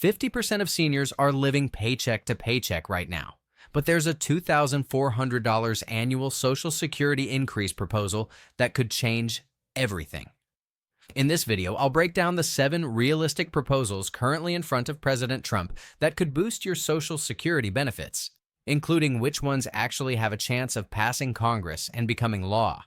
50% of seniors are living paycheck to paycheck right now, but there's a $2,400 annual Social Security increase proposal that could change everything. In this video, I'll break down the 7 realistic proposals currently in front of President Trump that could boost your Social Security benefits, including which ones actually have a chance of passing Congress and becoming law.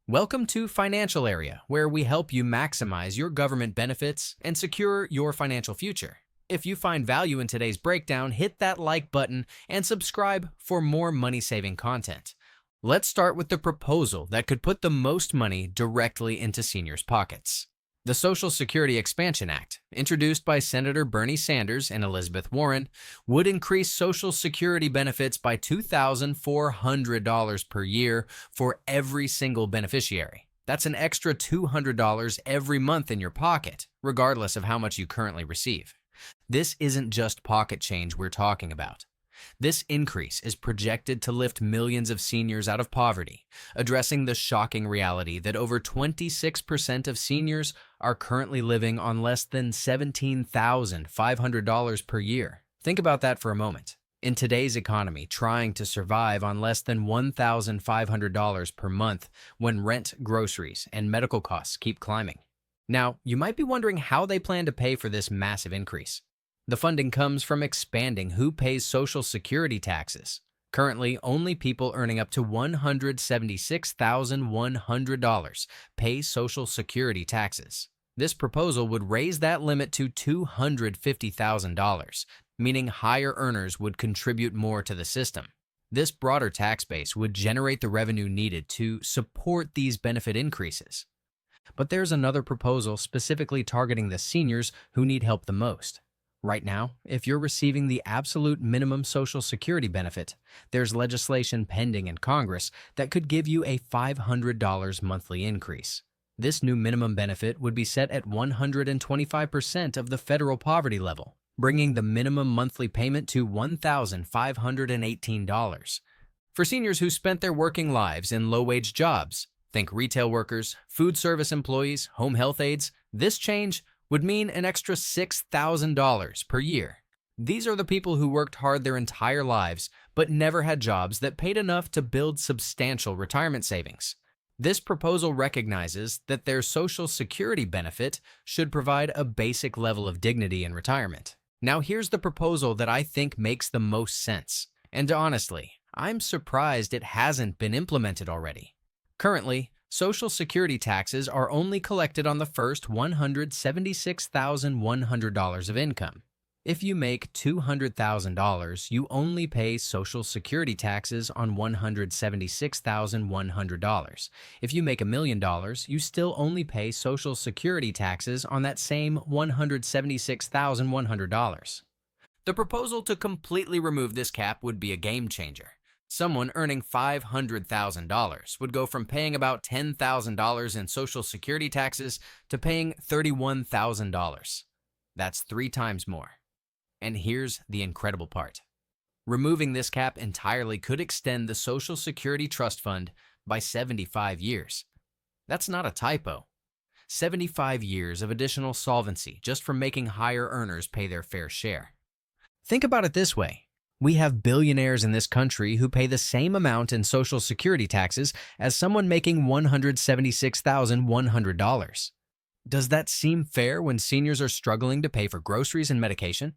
Welcome to Financial Area, where we help you maximize your government benefits and secure your financial future. If you find value in today's breakdown, hit that like button and subscribe for more money-saving content. Let's start with the proposal that could put the most money directly into seniors' pockets. The Social Security Expansion Act, introduced by Senator Bernie Sanders and Elizabeth Warren, would increase Social Security benefits by $2,400 per year for every single beneficiary. That's an extra $200 every month in your pocket, regardless of how much you currently receive. This isn't just pocket change we're talking about. This increase is projected to lift millions of seniors out of poverty, addressing the shocking reality that over 26% of seniors are currently living on less than $17,500 per year. Think about that for a moment. In today's economy, trying to survive on less than $1,500 per month when rent, groceries, and medical costs keep climbing. Now, you might be wondering how they plan to pay for this massive increase. The funding comes from expanding who pays Social Security taxes. Currently, only people earning up to $176,100 pay Social Security taxes. This proposal would raise that limit to $250,000, meaning higher earners would contribute more to the system. This broader tax base would generate the revenue needed to support these benefit increases. But there's another proposal specifically targeting the seniors who need help the most. Right now, if you're receiving the absolute minimum Social Security benefit, there's legislation pending in Congress that could give you a $500 monthly increase. This new minimum benefit would be set at 125% of the federal poverty level, bringing the minimum monthly payment to $1,518. For seniors who spent their working lives in low-wage jobs, think retail workers, food service employees, home health aides, this change would mean an extra $6,000 per year. These are the people who worked hard their entire lives but never had jobs that paid enough to build substantial retirement savings. This proposal recognizes that their Social Security benefit should provide a basic level of dignity in retirement. Now here's the proposal that I think makes the most sense. And honestly, I'm surprised it hasn't been implemented already. Currently, Social Security taxes are only collected on the first $176,100 of income. If you make $200,000, you only pay Social Security taxes on $176,100. If you make $1 million, you still only pay Social Security taxes on that same $176,100. The proposal to completely remove this cap would be a game changer. Someone earning $500,000 would go from paying about $10,000 in Social Security taxes to paying $31,000. That's 3 times more. And here's the incredible part. Removing this cap entirely could extend the Social Security Trust Fund by 75 years. That's not a typo. 75 years of additional solvency just from making higher earners pay their fair share. Think about it this way. We have billionaires in this country who pay the same amount in Social Security taxes as someone making $176,100. Does that seem fair when seniors are struggling to pay for groceries and medication?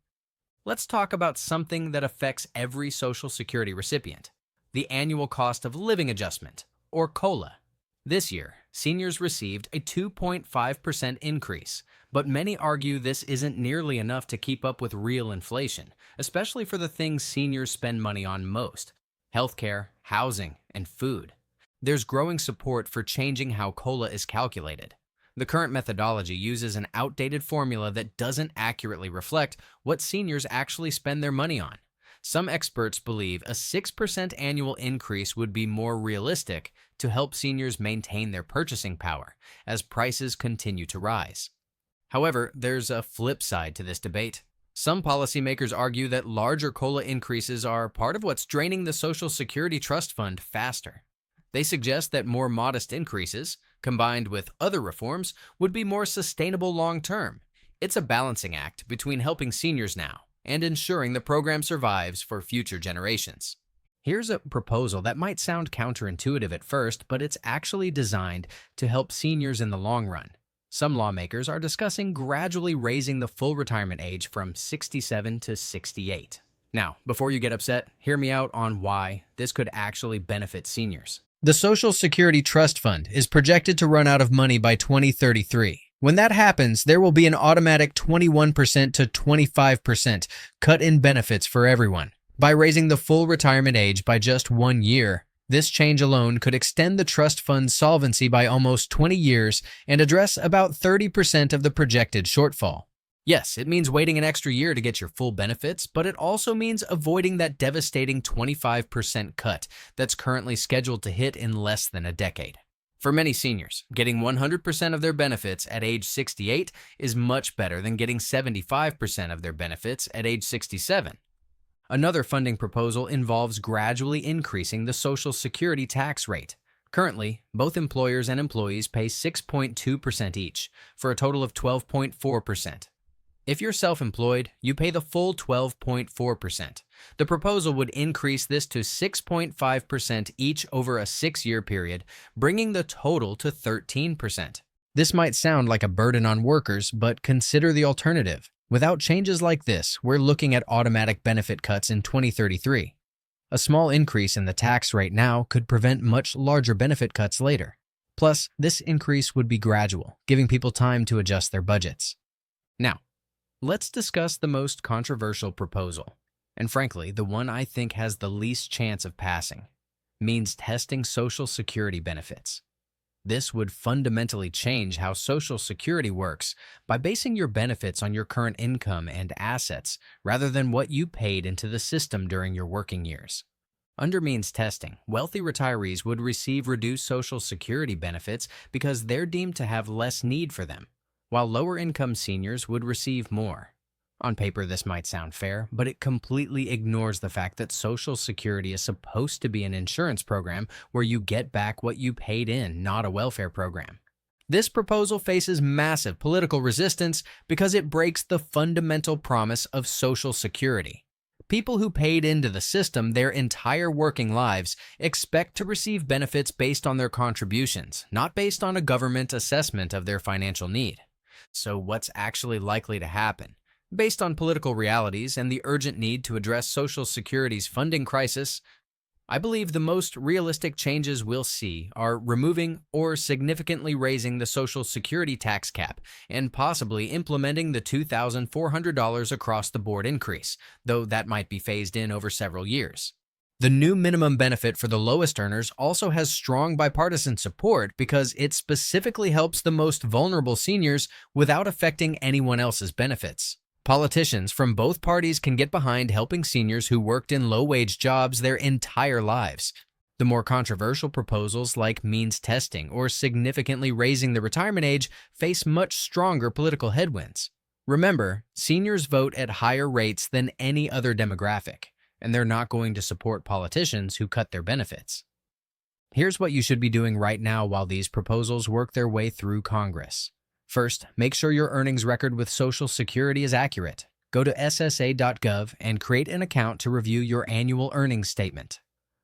Let's talk about something that affects every Social Security recipient: the annual cost of living adjustment, or COLA. This year, seniors received a 2.5% increase, but many argue this isn't nearly enough to keep up with real inflation, especially for the things seniors spend money on most: healthcare, housing, and food. There's growing support for changing how COLA is calculated. The current methodology uses an outdated formula that doesn't accurately reflect what seniors actually spend their money on. Some experts believe a 6% annual increase would be more realistic to help seniors maintain their purchasing power as prices continue to rise. However, there's a flip side to this debate. Some policymakers argue that larger COLA increases are part of what's draining the Social Security Trust Fund faster. They suggest that more modest increases, combined with other reforms, would be more sustainable long-term, It's a balancing act between helping seniors now and ensuring the program survives for future generations. Here's a proposal that might sound counterintuitive at first, but it's actually designed to help seniors in the long run. Some lawmakers are discussing gradually raising the full retirement age from 67 to 68. Now, before you get upset, hear me out on why this could actually benefit seniors. The Social Security Trust Fund is projected to run out of money by 2033. When that happens, there will be an automatic 21% to 25% cut in benefits for everyone. By raising the full retirement age by just 1 year, this change alone could extend the trust fund's solvency by almost 20 years and address about 30% of the projected shortfall. Yes, it means waiting an extra year to get your full benefits, but it also means avoiding that devastating 25% cut that's currently scheduled to hit in less than a decade. For many seniors, getting 100% of their benefits at age 68 is much better than getting 75% of their benefits at age 67. Another funding proposal involves gradually increasing the Social Security tax rate. Currently, both employers and employees pay 6.2% each, for a total of 12.4%. If you're self-employed, you pay the full 12.4%. The proposal would increase this to 6.5% each over a 6-year period, bringing the total to 13%. This might sound like a burden on workers, but consider the alternative. Without changes like this, we're looking at automatic benefit cuts in 2033. A small increase in the tax rate now could prevent much larger benefit cuts later. Plus, this increase would be gradual, giving people time to adjust their budgets. Now, let's discuss the most controversial proposal, and frankly, the one I think has the least chance of passing. Means testing Social Security benefits. This would fundamentally change how Social Security works by basing your benefits on your current income and assets rather than what you paid into the system during your working years. Under means testing, wealthy retirees would receive reduced Social Security benefits because they're deemed to have less need for them, while lower-income seniors would receive more. On paper, this might sound fair, but it completely ignores the fact that Social Security is supposed to be an insurance program where you get back what you paid in, not a welfare program. This proposal faces massive political resistance because it breaks the fundamental promise of Social Security. People who paid into the system their entire working lives expect to receive benefits based on their contributions, not based on a government assessment of their financial need. So what's actually likely to happen? Based on political realities and the urgent need to address Social Security's funding crisis, I believe the most realistic changes we'll see are removing or significantly raising the Social Security tax cap and possibly implementing the $2,400 across-the-board increase, though that might be phased in over several years. The new minimum benefit for the lowest earners also has strong bipartisan support because it specifically helps the most vulnerable seniors without affecting anyone else's benefits. Politicians from both parties can get behind helping seniors who worked in low-wage jobs their entire lives. The more controversial proposals like means testing or significantly raising the retirement age face much stronger political headwinds. Remember, seniors vote at higher rates than any other demographic, and they're not going to support politicians who cut their benefits. Here's what you should be doing right now while these proposals work their way through Congress. First, make sure your earnings record with Social Security is accurate. Go to ssa.gov and create an account to review your annual earnings statement.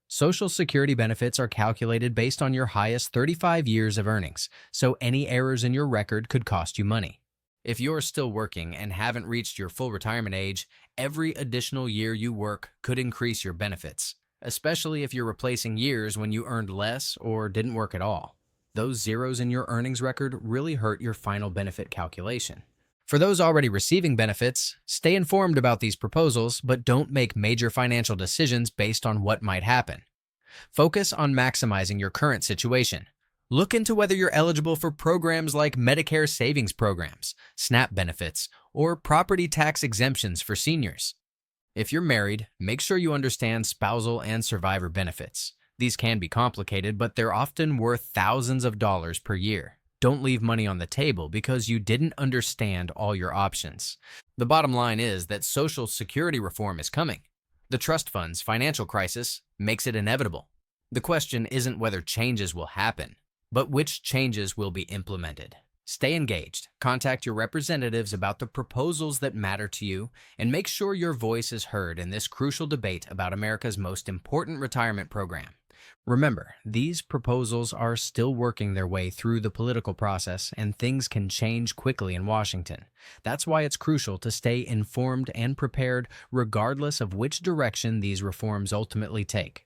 Social Security benefits are calculated based on your highest 35 years of earnings, so any errors in your record could cost you money. If you're still working and haven't reached your full retirement age, every additional year you work could increase your benefits, especially if you're replacing years when you earned less or didn't work at all. Those zeros in your earnings record really hurt your final benefit calculation. For those already receiving benefits, stay informed about these proposals, but don't make major financial decisions based on what might happen. Focus on maximizing your current situation. Look into whether you're eligible for programs like Medicare savings programs, SNAP benefits, or property tax exemptions for seniors. If you're married, make sure you understand spousal and survivor benefits. These can be complicated, but they're often worth thousands of dollars per year. Don't leave money on the table because you didn't understand all your options. The bottom line is that Social Security reform is coming. The trust fund's financial crisis makes it inevitable. The question isn't whether changes will happen, but which changes will be implemented. Stay engaged, contact your representatives about the proposals that matter to you, and make sure your voice is heard in this crucial debate about America's most important retirement program. Remember, these proposals are still working their way through the political process, and things can change quickly in Washington. That's why it's crucial to stay informed and prepared regardless of which direction these reforms ultimately take.